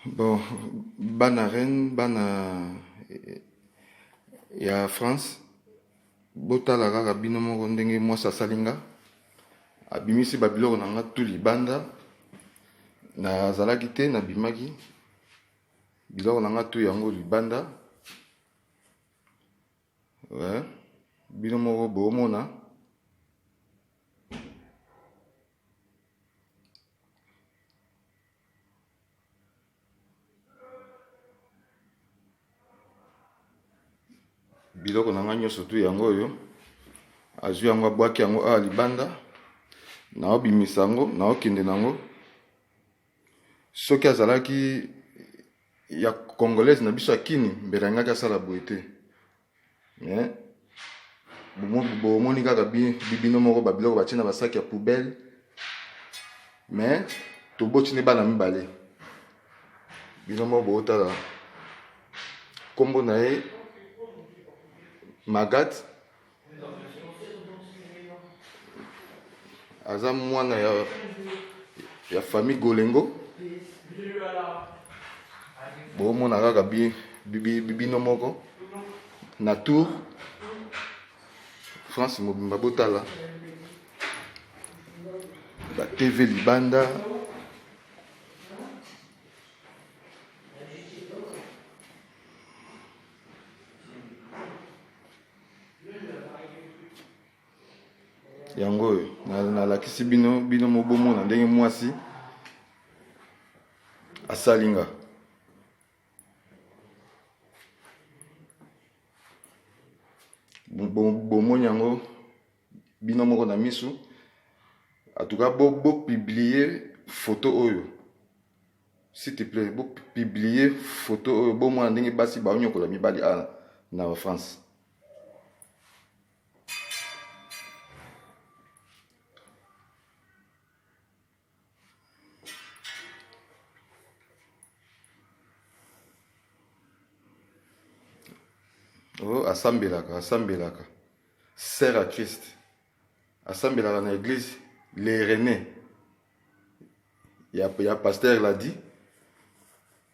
Bon, bana reine, bana ya France, botala kaka bino moko ndenge mwasi asalinga, abimisi babiloko na nga tu libanda, nazalaki te nabimaki, biloko na nga tu yango libanda, ouais. Bino moko bomona, biloko na nga nyonso tu yango oyo, azwi yango abwaki yango awa libanda, naobimisa yango, naokende nango. Soki azalaki ya congolaise na biso ya kini, mbela ngaki asala boye te. Bomoni kaka bino moko babiloko batie na basaki ya poubelle, mais toboti ne bana mibale. Bino moko bootala kombo na ye Magat, aza mwana ya famille Golengo. Bomona kaka bino moko na tour France mobimba botala ba TV libanda, yango oyo nalakisi bino mobomona ndenge mwasi asalinga. Bomoni yango bino moko na misu. En tout cas, bo publier photo oyo, s'il te plaît, bo publier photo oyo, bo mwana ndenge basi ba nyokola mibali na France. Oh, asambelaka. Sœur à Christ. Asambelaka na église, les René. Il y a pasteur l'a dit.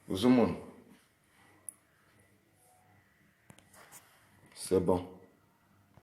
Aux hommes. C'est bon.